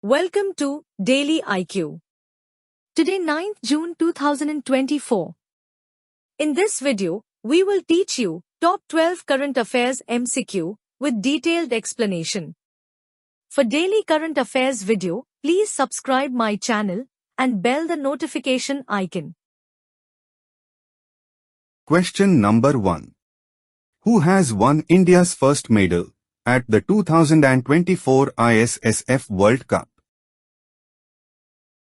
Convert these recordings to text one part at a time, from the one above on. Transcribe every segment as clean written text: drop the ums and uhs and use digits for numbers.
Welcome to Daily IQ. Today 9th June 2024. In this video, we will teach you top 12 current affairs MCQ with detailed explanation. For daily current affairs video, please subscribe my channel and bell the notification icon. Question number 1. Who has won India's first medal at the 2024 ISSF World Cup?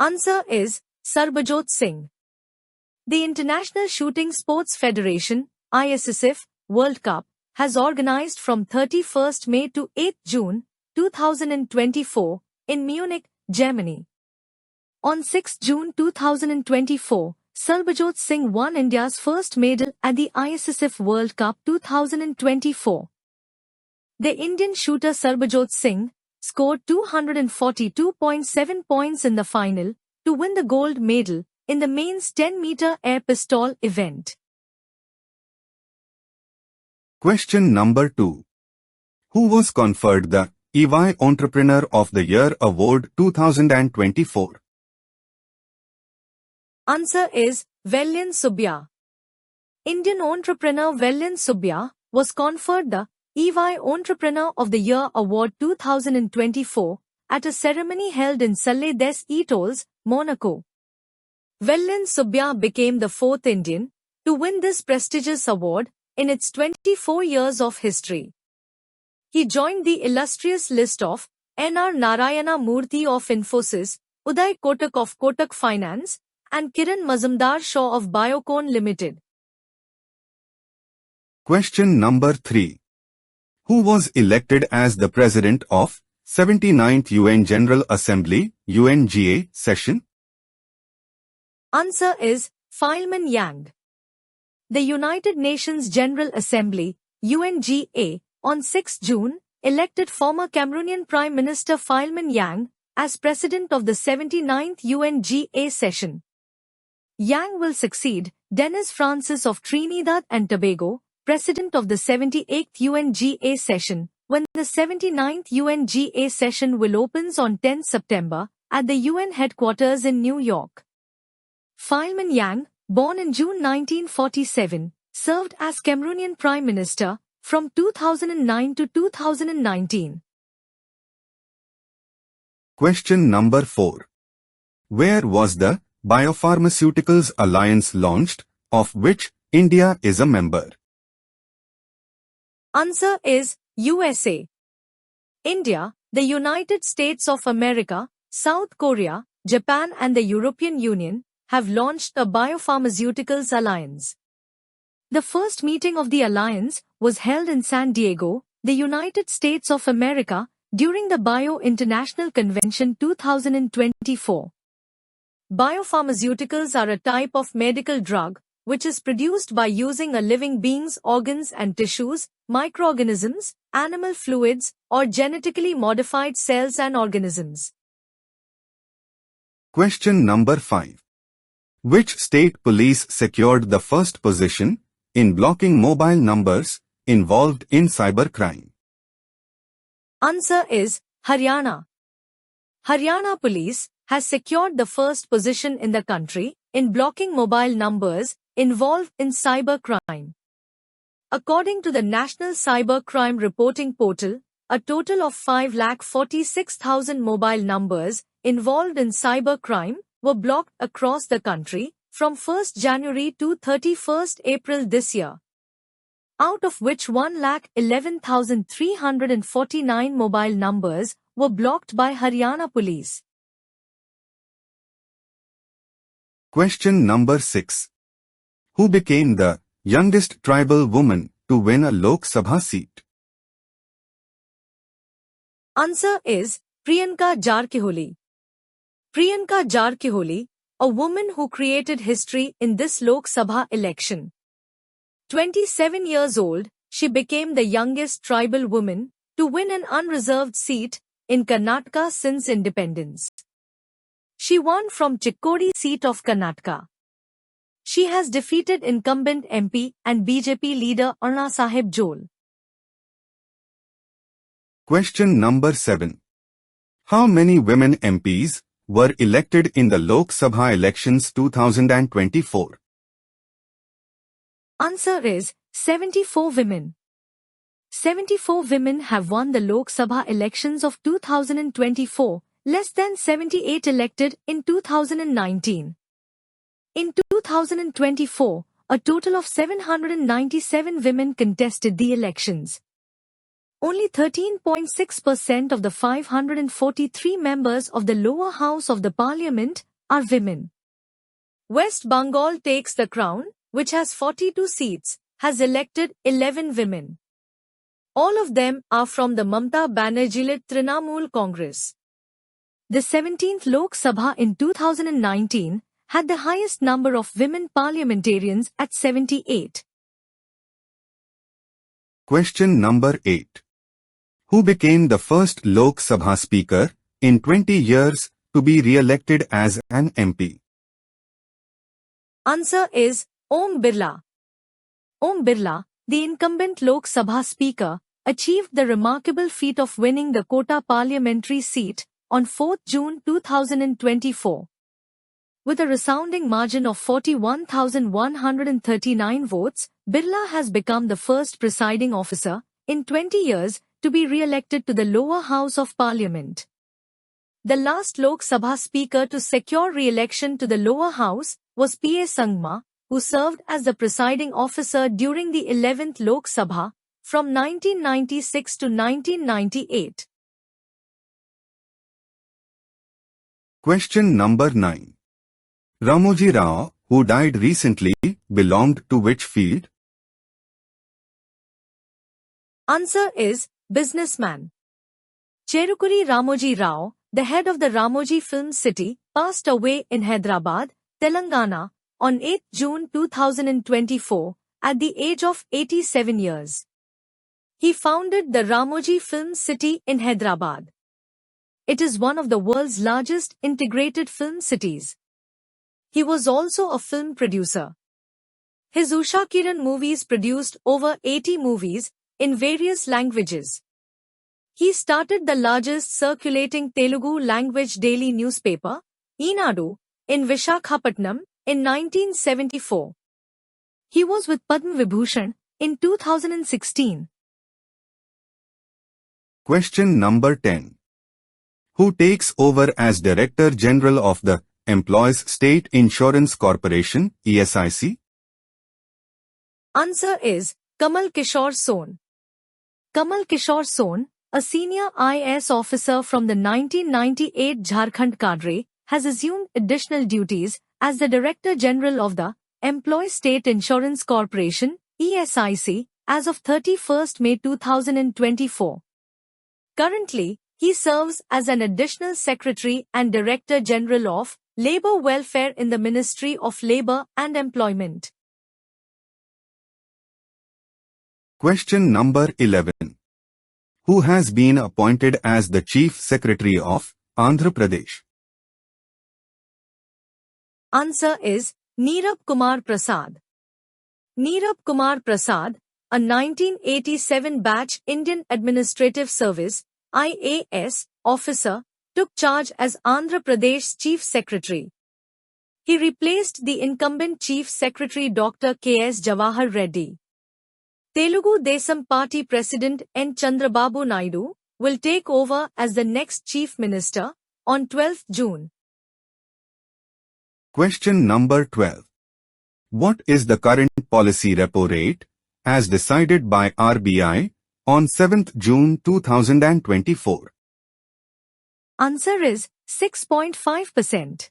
Answer is Sarbajot Singh. The International Shooting Sports Federation, ISSF, World Cup, has organized from 31st May to 8 June 2024 in Munich, Germany. On 6 June 2024, Sarbajot Singh won India's first medal at the ISSF World Cup 2024. The Indian shooter Sarbajot Singh scored 242.7 points in the final to win the gold medal in the men's 10-meter air pistol event. Question number 2. Who was conferred the EY Entrepreneur of the Year Award 2024? Answer is Vellayan Subbiah. Indian entrepreneur Vellayan Subbiah was conferred the EY Entrepreneur of the Year Award 2024 at a ceremony held in Salle des Etoiles, Monaco. Vellayan Subbiah became the fourth Indian to win this prestigious award in its 24 years of history. He joined the illustrious list of N.R. Narayana Murthy of Infosys, Uday Kotak of Kotak Finance, and Kiran Mazumdar Shaw of Biocon Limited. Question number 3. Who was elected as the President of 79th UN General Assembly, UNGA, session? Answer is Philemon Yang. The United Nations General Assembly, UNGA, on 6 June, elected former Cameroonian Prime Minister Philemon Yang as President of the 79th UNGA session. Yang will succeed Denis Francis of Trinidad and Tobago, President of the 78th UNGA session, when the 79th UNGA session will opens on 10 September at the UN headquarters in New York. Philemon Yang, born in June 1947, served as Cameroonian Prime Minister from 2009 to 2019. Question number 4. Where was the Biopharmaceuticals Alliance launched, of which India is a member? Answer is USA. India, the United States of America, South Korea, Japan and the European Union have launched a Biopharmaceuticals Alliance. The first meeting of the alliance was held in San Diego, the United States of America, during the Bio International Convention 2024. Biopharmaceuticals are a type of medical drug which is produced by using a living being's organs and tissues, microorganisms, animal fluids, or genetically modified cells and organisms. Question number 5. Which state police secured the first position in blocking mobile numbers involved in cybercrime? Answer is Haryana. Haryana Police has secured the first position in the country in blocking mobile numbers involved in cybercrime. According to the National Cyber Crime Reporting Portal, a total of 546,000 mobile numbers involved in cybercrime were blocked across the country from 1st January to 31st April this year. Out of which 111,349 mobile numbers were blocked by Haryana Police. Question number 6. Who became the youngest tribal woman to win a Lok Sabha seat? Answer is Priyanka Jarkiholi. Priyanka Jarkiholi, a woman who created history in this Lok Sabha election. 27 years old, she became the youngest tribal woman to win an unreserved seat in Karnataka since independence. She won from Chikkodi seat of Karnataka. She has defeated incumbent MP and BJP leader Anna Sahib Jole. Question number 7. How many women MPs were elected in the Lok Sabha elections 2024? Answer is 74 women. 74 women have won the Lok Sabha elections of 2024, less than 78 elected in 2019. In 2024, a total of 797 women contested the elections. Only 13.6% of the 543 members of the lower house of the parliament are women. West Bengal takes the crown, which has 42 seats, has elected 11 women. All of them are from the Mamata Banerjee-led Trinamool Congress. The 17th Lok Sabha in 2019 had the highest number of women parliamentarians at 78. Question number 8. Who became the first Lok Sabha Speaker in 20 years to be re-elected as an MP? Answer is Om Birla. Om Birla, the incumbent Lok Sabha Speaker, achieved the remarkable feat of winning the Kota parliamentary seat on 4 June 2024. With a resounding margin of 41,139 votes, Birla has become the first presiding officer in 20 years to be re-elected to the lower house of parliament. The last Lok Sabha Speaker to secure re-election to the lower house was P.A. Sangma, who served as the presiding officer during the 11th Lok Sabha from 1996 to 1998. Question number 9. Ramoji Rao, who died recently, belonged to which field? Answer is businessman. Cherukuri Ramoji Rao, the head of the Ramoji Film City, passed away in Hyderabad, Telangana, on 8 June 2024, at the age of 87 years. He founded the Ramoji Film City in Hyderabad. It is one of the world's largest integrated film cities. He was also a film producer. His Usha Kiran movies produced over 80 movies in various languages. He started the largest circulating Telugu language daily newspaper, Eenadu, in Vishakhapatnam in 1974. He was with Padma Vibhushan in 2016. Question number 10. Who takes over as Director General of the Employees State Insurance Corporation, ESIC? Answer is Kamal Kishore Sohn. Kamal Kishore Sohn, a senior IAS officer from the 1998 Jharkhand cadre, has assumed additional duties as the Director General of the Employees State Insurance Corporation, ESIC, as of 31st May 2024. Currently, he serves as an additional Secretary and Director General of Labour Welfare in the Ministry of Labour and Employment. Question number 11. Who has been appointed as the Chief Secretary of Andhra Pradesh? Answer is Nirab Kumar Prasad. Nirab Kumar Prasad, a 1987 batch Indian Administrative Service (IAS) officer, took charge as Andhra Pradesh's Chief Secretary. He replaced the incumbent Chief Secretary Dr. K.S. Jawahar Reddy. Telugu Desam Party President N. Chandrababu Naidu will take over as the next Chief Minister on 12 June. Question number 12. What is the current policy repo rate as decided by RBI on 7th June 2024? Answer is 6.5%.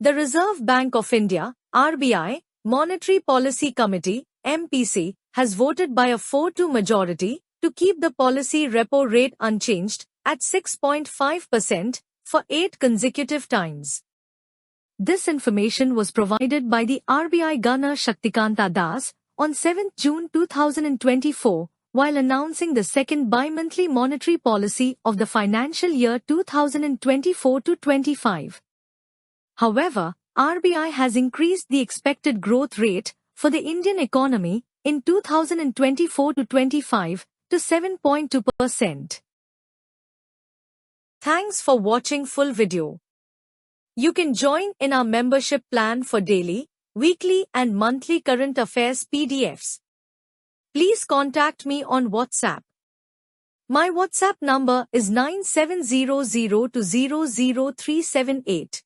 The Reserve Bank of India, RBI, Monetary Policy Committee, MPC, has voted by a 4-2 majority to keep the policy repo rate unchanged at 6.5% for 8 consecutive times. This information was provided by the RBI Governor Shaktikanta Das on 7 June 2024 while announcing the second bi-monthly monetary policy of the financial year 2024-25. However, RBI has increased the expected growth rate for the Indian economy in 2024-25 to 7.2%. Thanks for watching full video. You can join in our membership plan for daily, weekly and monthly current affairs PDFs. Please contact me on WhatsApp. My WhatsApp number is 9700200378.